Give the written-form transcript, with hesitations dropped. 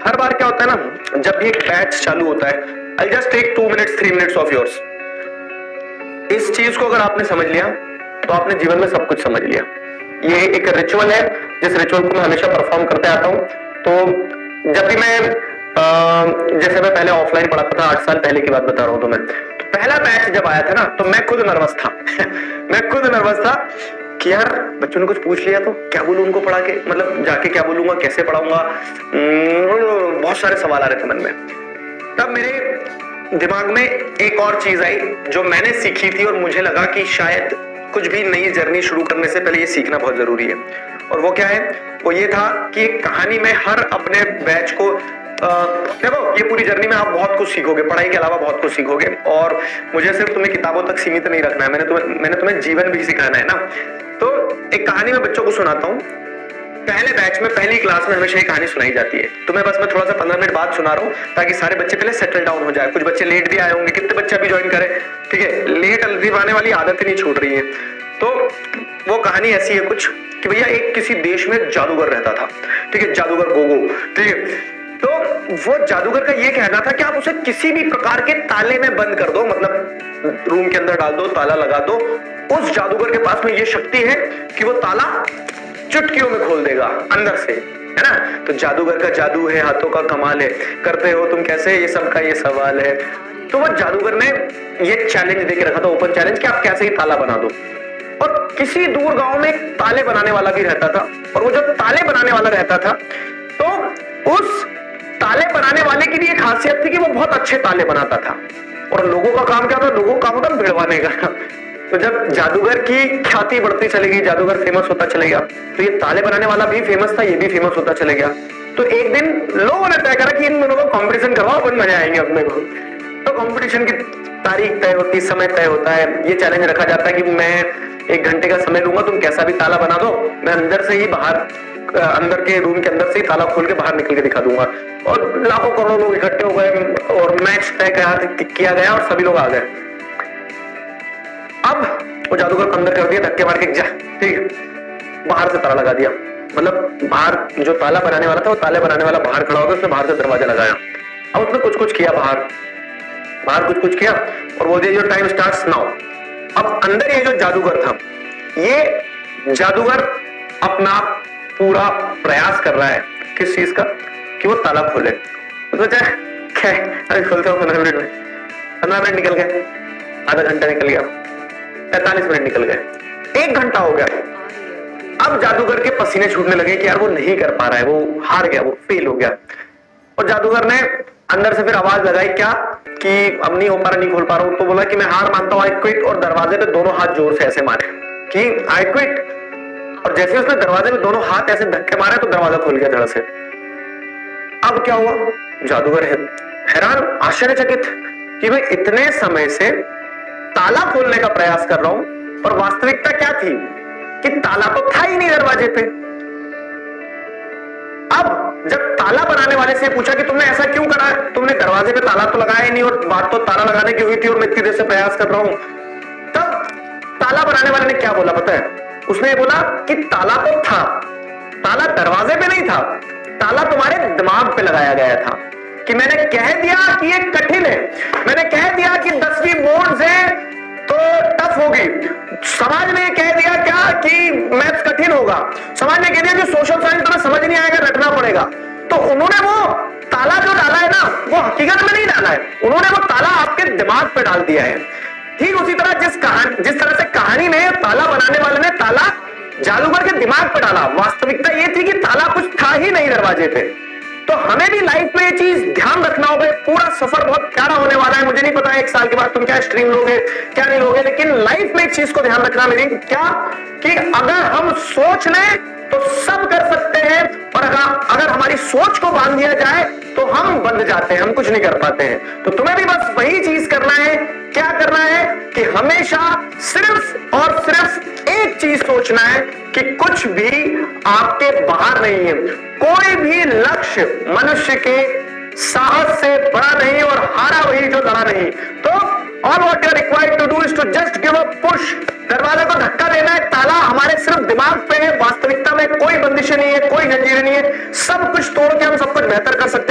हर बार क्या होता है ना, जब भी एक बैच चालू होता है, I just take 2 minutes 3 minutes of yours. इस चीज को अगर आपने समझ लिया तो आपने जीवन में सब कुछ समझ लिया। ये एक रिचुअल है, जिस रिचुअल को मैं हमेशा परफॉर्म करते आता हूं। तो जब भी मैं जैसे मैं पहले ऑफलाइन पढ़ाता था, 8 साल पहले की बात बता रहा हूं, तो मैं तो पहला बैच जब आया था ना, तो मैं खुद नर्वस था मैं खुद नर्वस था कि यार बच्चों ने कुछ पूछ लिया तो क्या बोलूं उनको पढ़ा के, मतलब जाके क्या बोलूंगा, कैसे पढ़ाऊंगा, बहुत सारे सवाल आ रहे थे मन में। तब मेरे दिमाग में एक और चीज आई जो मैंने सीखी थी, और मुझे लगा कि शायद कुछ भी नई जर्नी शुरू करने से पहले ये सीखना बहुत जरूरी है। और वो क्या है, वो ये था कि एक कहानी में हर अपने बैच को देखो, ये पूरी जर्नी में आप बहुत कुछ सीखोगे, पढ़ाई के अलावा बहुत कुछ सीखोगे, और मुझे सिर्फ तुम्हें किताबों तक सीमित नहीं रखना है, मैंने तुम्हें जीवन भी सिखाना है ना। तो एक कहानी में बच्चों को सुनाता हूँ। पहले बैच में, पहली क्लास में हमेशा ये कहानी सुनाई जाती है। तुम्हें बस मैं थोड़ा सा 15 मिनट बाद सुना रहा हूँ ताकि सारे बच्चे पहले सेटल डाउन हो जाए। कुछ बच्चे लेट भी आए होंगे, कितने बच्चे अभी ज्वाइन करें, ठीक है, लेट आने वाली आदत ही नहीं छूट रही है। तो वो कहानी ऐसी है कुछ कि भैया एक किसी देश में जादूगर रहता था, ठीक है, जादूगर गोगो, ठीक है। तो वो जादूगर का ये कहना था कि आप उसे किसी भी प्रकार के ताले में बंद कर दो, मतलब रूम के अंदर डाल दो, ताला लगा दो, उस जादूगर के पास में ये शक्ति है कि वो ताला चुटकियों में खोल देगा अंदर से, है ना। तो जादूगर का जादू है, हाथों का कमाल है, करते हो तुम कैसे, ये सबका ये सवाल है। तो वो जादूगर ने ये चैलेंज देके रखा था, ओपन चैलेंज, कि आप कैसे ही ताला बना दो। और किसी दूर गांव में एक ताले बनाने वाला भी रहता था, और वो जो ताले बनाने वाला रहता था, तो उस ताले बनाने वाले की भी एक खासियत थी कि वो बहुत अच्छे ताले बनाता था। और लोगों का काम क्या था, लोगों का काम होता भिड़वाने का। तो जब जादूगर की ख्याति बढ़ती चलेगी, जादूगर फेमस होता चले गया, तो ये ताले बनाने वाला भी फेमस था, ये भी फेमस होता चले गया। तो एक दिन लोगों ने तय करा कि इन दोनों को कंपटीशन करवाओ, अपन मजा आएंगे अपने को। तो कंपटीशन की तारीख तय होती, समय तय होता है, ये चैलेंज रखा जाता है कि मैं 1 घंटे का समय लूंगा, तुम कैसा भी ताला बना दो, मैं अंदर से ही बाहर, अंदर के रूम के अंदर से ही ताला खोल के बाहर निकल के दिखा दूंगा। और लाखों करोड़ों लोग इकट्ठे हो गए, और मैच तय किया गया, और सभी लोग आ गए। अब वो जादूगर को अंदर कर दिया, धक्के मार के जा, ठीक है, बाहर से ताला लगा दिया। मतलब बाहर जो ताला बनाने वाला था, वो ताले बनाने वाला बाहर खड़ा होगा, उसने बाहर से दरवाजा लगाया। अब उसने कुछ किया, बाहर कुछ किया, और बोल दिया योर टाइम स्टार्ट्स नाउ। अब अंदर ये जो जादूगर था, ये जादूगर अपना पूरा प्रयास कर रहा है किस चीज का, कि वो ताला खोले। तो सोचा अभी खोलता हूँ 15 मिनट में, 15 मिनट निकल गए, आधा घंटा निकल गया, 45 मिनट निकल गए, 1 घंटा हो गया। अब जादूगर के पसीने छूटने लगे कि यार वो नहीं कर पा रहा है, वो हार गया, वो फेल हो गया। और जादूगर ने अंदर से फिर आवाज लगाई क्या, कि अब नहीं हो पा रहा, नहीं खोल पा रहा हूं। तो बोला कि मैं हार मानता हूं, आई क्विट, और दरवाजे पे दोनों हाथ जोर से ऐसे मारे कि आई क्विट। और जैसे उसने दरवाजे में दोनों हाथ ऐसे धक्के मारे, तो दरवाजा खुल गया धड़ से। अब क्या हुआ, जादूगर हैरान, आश्चर्यचकित कि मैं इतने समय से ताला खोलने का प्रयास कर रहा हूं, और वास्तविकता क्या थी कि ताला तो था ही नहीं दरवाजे पे। अब जब ताला बनाने वाले से पूछा कि तुमने ऐसा क्यों करा, तुमने दरवाजे पे ताला तो लगाया ही नहीं, और बात तो ताला लगाने की हुई थी, और मैं इतनी देर से प्रयास कर रहा हूं। तब ताला बनाने वाले ने क्या बोला पता है, उसने बोला कि ताला तो था, ताला दरवाजे पे नहीं था, ताला तुम्हारे दिमाग पे लगाया गया था। कि मैंने कह दिया कि ये कठिन है, मैंने कह दिया कि 10वीं बोर्ड से तो टफ होगी, समाज ने कह दिया क्या कि मैथ्स कठिन होगा, समाज ने कह दिया कि सोशल साइंस तुम्हें समझ नहीं आएगा, रटना पड़ेगा। तो उन्होंने वो ताला जो डाला है ना, वो हकीकत में नहीं डाला है, उन्होंने वो ताला आपके दिमाग पे डाल दिया है। ठीक उसी तरह जिस तरह से कहानी में ताला बनाने वाले ने ताला जादूगर के दिमाग पे डाला, वास्तविकता ये थी कि ताला कुछ था ही नहीं दरवाजे पे। तो हमें भी लाइफ में ये चीज ध्यान रखना होगा। पूरा सफर बहुत प्यारा होने वाला है, मुझे नहीं पता 1 साल के बाद तुम क्या स्ट्रीम लोगे क्या नहीं लोगे, लेकिन लाइफ में एक चीज को ध्यान रखना मेरी, क्या कि अगर हम सोच लें तो सब कर सकते हैं, और अगर हमारी सोच को बांध दिया जाए तो हम बंध जाते हैं, हम कुछ नहीं कर पाते हैं। तो तुम्हें भी बस वही चीज करना है, क्या करना है कि हमेशा सिर्फ और सिर्फ एक चीज सोचना है कि कुछ भी आपके बाहर नहीं है, कोई भी लक्ष्य मनुष्य के साहस से बड़ा नहीं, और हारा वही जो लड़ा नहीं। तो all what you are required to do is to just give a push. दरवाजे को धक्का देना है, ताला हमारे सिर्फ दिमाग पे है, वास्तविकता में कोई बंदिशें नहीं है, कोई जंजीरें नहीं है, सब कुछ तोड़ के हम सब कुछ बेहतर कर सकते हैं।